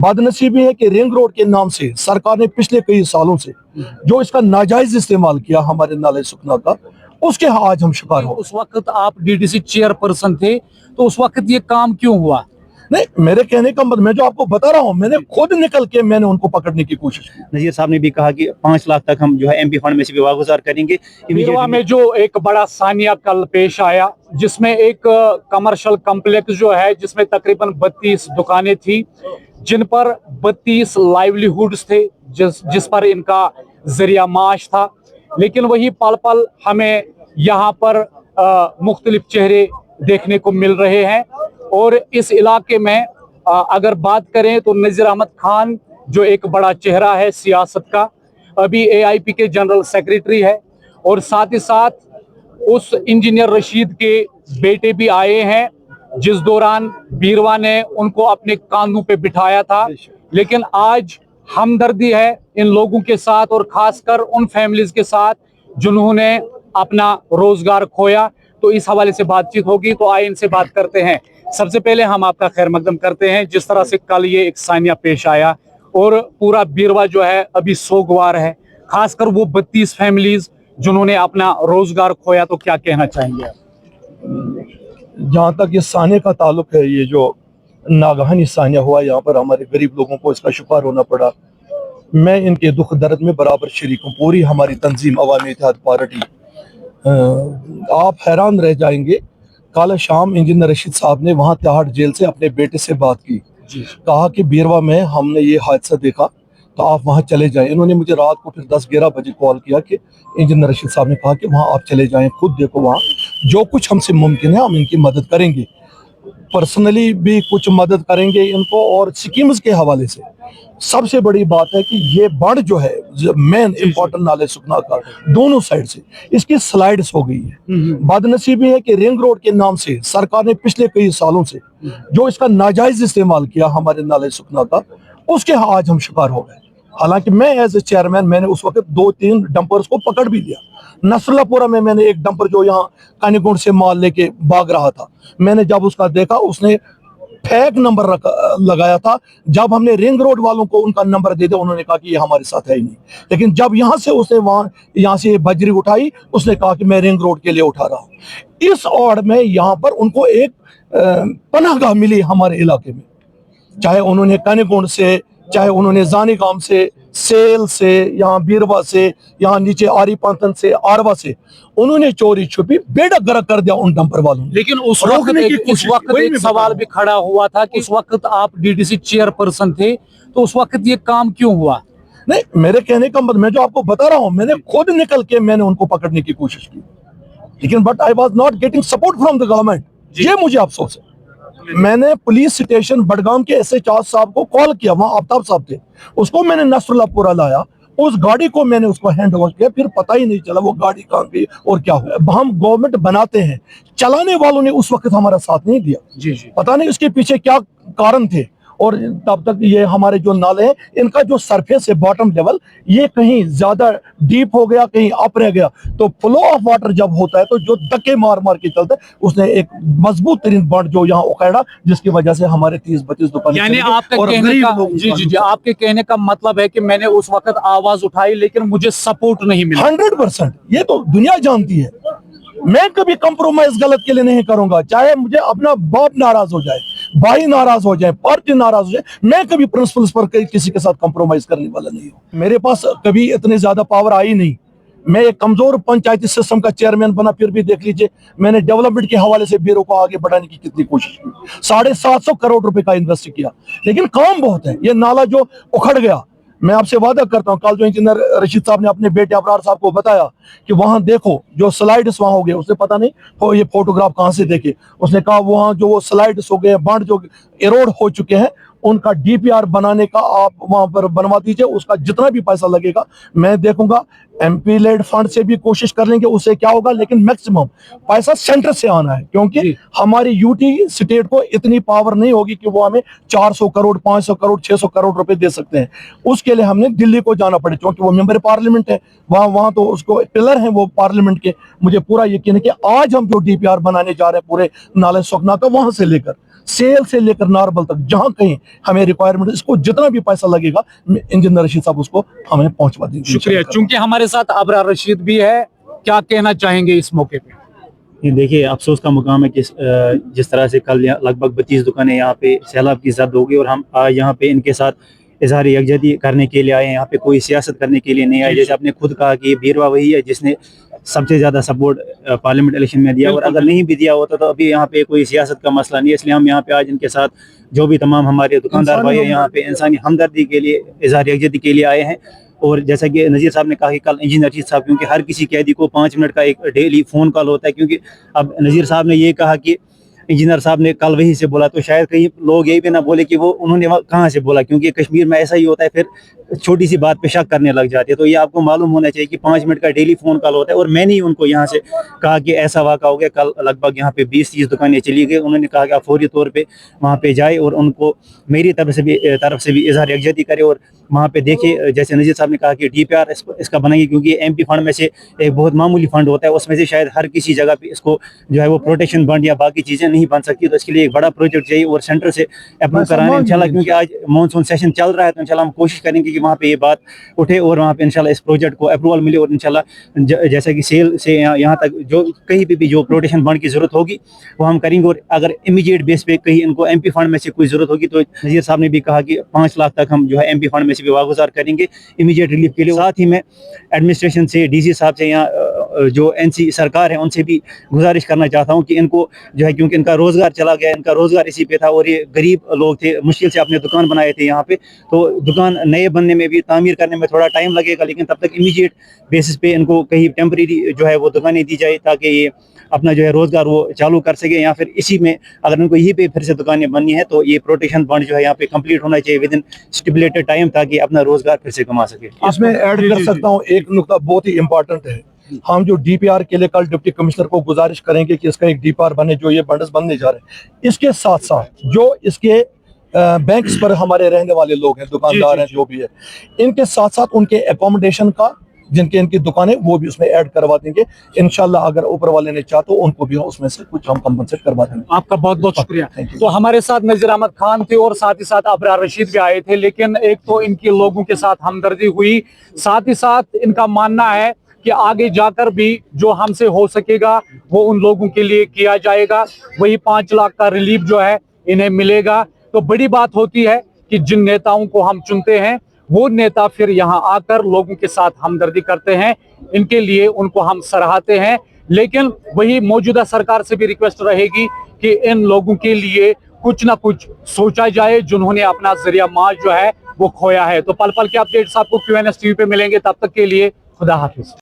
बदनसीबी है कि ring road के नाम से सरकार ने पिछले कई सालों से जो इसका नाजायज इस्तेमाल किया हमारे नाले सुखना का, उसके आज हम शिकार हो। उस वक्त आप डीडीसी चेयरपर्सन थे, तो उस वक्त ये काम क्यों हुआ? नहीं, मेरे कहने का मतलब मैं जो आपको बता रहा हूँ, मैंने खुद निकल के मैंने उनको पकड़ने की कोशिश की। नजीर साहब ने भी कहा कि 5 लाख तक हम जो है एमपी फंड में से भी वागुजार करेंगे। बीरवा में जो एक बड़ा सानिया कल पेश आया, जिसमें एक कमर्शियल कॉम्प्लेक्स जो है, जिसमें तकरीबन 32 दुकानें थी, जिन पर 32 लाइवलीहुड्स थे, जिस पर इनका जरिया माश था। लेकिन वही पल पल हमें यहाँ पर मुख्तलिफ चेहरे देखने को मिल रहे हैं। और इस इलाके में अगर बात करें तो नज़ीर अहमद खान जो एक बड़ा चेहरा है सियासत का, अभी एआईपी के जनरल सेक्रेटरी है, और साथ ही साथ उस इंजीनियर रशीद के बेटे भी आए हैं, जिस दौरान बीरवा ने उनको अपने कांधों पे बिठाया था। लेकिन आज हमदर्दी है इन लोगों के साथ, और खासकर उन फैमिलीज के साथ जिन्होंने अपना रोजगार खोया। तो इस हवाले से बातचीत होगी, तो आइए इनसे बात करते हैं। सबसे पहले हम आपका खैर मकदम करते हैं। जिस तरह से कल ये एक सानिया पेश आया और पूरा बीरवा जो है अभी सोगवार है, खासकर वो 32 फैमिलीज जिन्होंने अपना रोजगार खोया, तो क्या कहना चाहेंगे आप? जहाँ तक ये सानिया का ताल्लुक है, ये जो नागहानी सानिया हुआ, यहाँ पर हमारे गरीब लोगों को इसका शिकार होना पड़ा। मैं इनके दुख दर्द में बराबर शरीक हूँ, पूरी हमारी तंजीम अवामी इत्तेहाद पार्टी। आप हैरान रह जाएंगे, कल शाम इंजीनियर रशीद साहब ने वहाँ तिहाड़ जेल से अपने बेटे से बात की, कहा कि बीरवा में हमने ये हादसा देखा, तो आप वहाँ चले जाएं। इन्होंने मुझे रात को फिर 10-11 बजे कॉल किया कि इंजीनियर रशीद साहब ने कहा कि वहाँ आप चले जाएं, खुद देखो, वहाँ जो कुछ हमसे मुमकिन है हम इनकी मदद करेंगे, पर्सनली भी कुछ मदद करेंगे इनको, और स्कीम्स के हवाले से। सबसे बड़ी बात है कि ये बड़ जो है मेन इम्पोर्टेंट नाले सुखना का, दोनों साइड से इसकी स्लाइड्स हो गई है। बदनसीबी है कि रिंग रोड के नाम से सरकार ने पिछले कई सालों से जो इसका नाजायज इस्तेमाल किया हमारे नाले सुखना का, उसके आज हम शिकार हो गए। हालांकि मैं एज ए चेयरमैन मैंने उस वक्त 2-3 डंपर्स को पकड़ भी लिया। नसरुल्लापुरा में मैंने एक डंपर जो यहाँ कानीगुंड से माल लेके भाग रहा था, मैंने जब उसका देखा, उसने फेक नंबर लगाया था। जब हमने रिंग रोड वालों को उनका नंबर दे दिया, उन्होंने कहा कि ये हमारे साथ है ही नहीं। लेकिन जब यहाँ से उसने यहाँ से बजरी उठाई, उसने कहा कि मैं रिंग रोड के लिए उठा रहा हूँ। इस ओर में यहाँ पर उनको एक पनाहगाह मिली हमारे इलाके में, चाहे उन्होंने कानीगुंड से, चाहे उन्होंने जानीगाम से, सेल से, यहाँ बीरवा से, यहाँ नीचे आरी पांतन से, आरवा से, उन्होंने चोरी छुपी बेड़ा गर्क कर दिया उन डंपर वालों ने। लेकिन उस वक्त एक सवाल भी खड़ा हुआ था कि उस वक्त आप डीडीसी चेयरपर्सन थे, तो उस वक्त ये काम क्यों हुआ? नहीं, मेरे कहने का मतलब मैं जो आपको बता रहा हूँ, मैंने खुद निकल के मैंने उनको पकड़ने की कोशिश की, लेकिन but I was not getting support from the government. ये मुझे अफसोस है। मैंने पुलिस स्टेशन बडगाम के एसएचओ साहब को कॉल किया, वहां आफ्ताब साहब थे, उसको मैंने नसरुल्लापुरा लाया, उस गाड़ी को मैंने उसको हैंड ओवर किया, फिर पता ही नहीं चला वो गाड़ी कहाँ गई और क्या हुआ। हम गवर्नमेंट बनाते हैं, चलाने वालों ने उस वक्त हमारा साथ नहीं दिया। जी जी, पता नहीं उसके पीछे क्या कारण थे। और तब तक ये हमारे जो नाले हैं, इनका जो सरफेस है बॉटम लेवल, ये कहीं ज्यादा डीप हो गया, कहीं अप रह गया। तो फ्लो ऑफ वाटर जब होता है तो जो धक्के मार मार के चलता है, उसने एक मजबूत तरीन बंड जो यहाँ उखड़ा, जिसकी वजह से हमारे 30-32 दुकान। यानी आपके कहने का मतलब है कि मैंने उस वक्त आवाज उठाई, लेकिन मुझे सपोर्ट नहीं मिला। 100%, ये तो दुनिया जानती है। मैं कभी कंप्रोमाइज गलत के लिए नहीं करूंगा, चाहे मुझे अपना बाप नाराज हो जाए, भाई नाराज हो जाए, पार्टी नाराज हो जाए, मैं कभी प्रिंसिपल्स पर किसी के साथ कंप्रोमाइज करने वाला नहीं हूं। मेरे पास कभी इतनी ज्यादा पावर आई नहीं। मैं एक कमजोर पंचायती सिस्टम का चेयरमैन बना, फिर भी देख लीजिए मैंने डेवलपमेंट के हवाले से ब्यूरो को आगे बढ़ाने की कितनी कोशिश की। 750 करोड़ रुपए का इन्वेस्ट किया, लेकिन काम बहुत है। ये नाला जो उखड़ गया, मैं आपसे वादा करता हूं, कल जो इंजीनियर रशीद साहब ने अपने बेटे अबरार साहब को बताया कि वहां देखो जो स्लाइड्स वहां हो गए, उसने पता नहीं तो ये फोटोग्राफ कहां से देखे, उसने कहा वहां जो वो स्लाइड्स हो गए, बांध जो एरोड हो चुके हैं, उनका डीपीआर बनाने का आप वहां पर बनवा दीजिए, उसका जितना भी पैसा लगेगा मैं देखूंगा। एमपी लेड फंड से भी कोशिश कर लेंगे, उससे क्या होगा, लेकिन मैक्सिमम पैसा सेंटर से आना है, क्योंकि हमारी यूटी स्टेट को इतनी पावर नहीं होगी कि वो हमें 400 करोड़ 500 करोड़ 600 करोड़ रुपए दे सकते हैं। उसके लिए हमने दिल्ली को जाना पड़े, क्योंकि वो मेंबर पार्लियामेंट है, वहां तो उसको पिलर हैं वो पार्लियामेंट के। मुझे पूरा यकीन है कि आज हम जो डीपीआर बनाने जा रहे हैं पूरे नाले सुखना का, वहां से लेकर सेल से लेकर नारबल तक जहां कहीं हमें रिक्वायरमेंट, इसको जितना भी पैसा लगेगा इंजीनियर रशीद साहब उसको हमें पहुंचवा देंगे। शुक्रिया। चूंकि हमारे साथ अबरार रशीद भी है, क्या कहना चाहेंगे इस मौके पे? ये देखिए अफसोस का मुकाम है कि जिस तरह से कल लगभग 32 दुकानें यहाँ पे सैलाब की जद हो गई और हम आज यहाँ पे इनके साथ इजहार यकजहती करने के लिए आए हैं, यहाँ पे कोई सियासत करने के लिए नहीं आए। जैसे आपने खुद कहा कि बीरवा वही है जिसने सबसे ज़्यादा सपोर्ट पार्लियामेंट इलेक्शन में दिया, और अगर नहीं भी दिया होता तो अभी यहाँ पे कोई सियासत का मसला नहीं है। इसलिए हम यहाँ पे आज इनके साथ जो भी तमाम हमारे दुकानदार भाई हैं यहाँ पे इंसानी हमदर्दी के लिए, इजहार यकजहती के लिए आए हैं। और जैसा कि नज़ीर साहब ने कहा कि कल इंजीनियर रशीद साहब, क्योंकि हर किसी कैदी को 5 मिनट का एक डेली फ़ोन कॉल होता है, क्योंकि अब नज़ीर साहब ने ये कहा कि इंजीनियर साहब ने कल वहीं से बोला, तो शायद कहीं लोग यही भी ना बोले कि वो उन्होंने कहाँ से बोला, क्योंकि कश्मीर में ऐसा ही होता है, फिर छोटी सी बात पे शक करने लग जाते हैं। तो ये आपको मालूम होना चाहिए कि 5 मिनट का डेली फ़ोन कॉल होता है। और मैंने ही उनको यहाँ से कहा कि ऐसा वाक़ा हो गया, कल लगभग यहाँ पे 20-30 दुकानें चली गई। उन्होंने कहा कि आप फौरी तौर पे वहाँ पे जाए और उनको मेरी तरफ से भी इजहार यकजहती करे और वहाँ पे देखिए। जैसे नज़ीर साहब ने कहा कि DPR इसका बनाएंगे, क्योंकि MP फंड में से एक बहुत मामूली फंड होता है, उसमें से शायद हर किसी जगह पे इसको जो है वो प्रोटेक्शन फंड या बाकी चीज़ें नहीं बन सकती। तो इसके लिए एक बड़ा प्रोजेक्ट चाहिए और सेंटर से अप्रूव कराने इंशाल्लाह, क्योंकि आज मानसून सेशन चल रहा है, तो इंशाल्लाह हम कोशिश करेंगे कि वहाँ पे ये बात उठे और वहाँ पे इंशाल्लाह इस प्रोजेक्ट को अप्रूवल मिले। और इंशाल्लाह जैसा कि सेल से यहाँ तक जो कहीं पे भी जो प्रोटेक्शन फंड की ज़रूरत होगी वो हम करेंगे। और अगर इमीडिएट बेस पे कहीं इनको MP फंड में से कोई ज़रूरत होगी तो नज़ीर साहब ने भी कहा कि 5 लाख तक हम जो है MP फंड में से भी वागुजार करेंगे इमीडिएट रिलीफ के लिए। साथ ही मैं एडमिनिस्ट्रेशन से, DC साहब से, यहाँ जो NC सरकार है उनसे भी गुजारिश करना चाहता हूँ कि इनको जो है, क्योंकि इनका रोज़गार चला गया, इनका रोज़गार इसी पे था और ये गरीब लोग थे, मुश्किल से अपने दुकान बनाए थे यहाँ पे, तो दुकान नए बनने में भी, तामीर करने में थोड़ा टाइम लगेगा, लेकिन तब तक इमीडिएट बेसिस पे इनको कहीं टेम्परेरी जो है वो दुकानें दी जाए ताकि ये अपना जो है रोज़गार वो चालू कर सके। या फिर इसी में अगर इनको यहीं पे फिर से दुकानें बननी है तो ये प्रोटेक्शन फंड जो है यहाँ पे कंप्लीट होना चाहिए विद इन स्टिपुलेटेड टाइम, ताकि अपना रोज़गार फिर से कमा सके। इसमें ऐड कर सकता हूँ एक नुकता बहुत ही इम्पोर्टेंट है। हम जो DPR के लिए कल डिप्टी कमिश्नर को गुजारिश करेंगे कि इसका एक DPR बने, जो ये बंडस बनने जा रहे हैं। इसके साथ साथ जो इसके बैंक्स पर हमारे रहने वाले लोग हैं, दुकानदार हैं, जो भी है, इनके साथ साथ उनके एकोमोडेशन का, जिनके इनकी दुकानें, वो भी उसमें ऐड करवा देंगे इंशाल्लाह। अगर ऊपर वाले ने चाहा तो उनको भी उसमें से कुछ हम कंपनसेट करवा देंगे। आपका बहुत बहुत शुक्रिया। तो हमारे साथ नज़ीर अहमद खान थे और साथ ही साथ अबरार रशीद भी आए थे, लेकिन एक तो इनके लोगों के साथ हमदर्दी हुई, साथ ही साथ इनका मानना है कि आगे जाकर भी जो हमसे हो सकेगा वो उन लोगों के लिए किया जाएगा। वही 5 लाख का रिलीफ जो है इन्हें मिलेगा। तो बड़ी बात होती है कि जिन नेताओं को हम चुनते हैं वो नेता फिर यहाँ आकर लोगों के साथ हमदर्दी करते हैं, इनके लिए उनको हम सराहते हैं। लेकिन वही मौजूदा सरकार से भी रिक्वेस्ट रहेगी कि इन लोगों के लिए कुछ ना कुछ सोचा जाए जिन्होंने अपना जरिया माश जो है वो खोया है। तो पल पल के अपडेट्स आपको QNS TV पे मिलेंगे, तब तक के लिए खुदा हाफिज।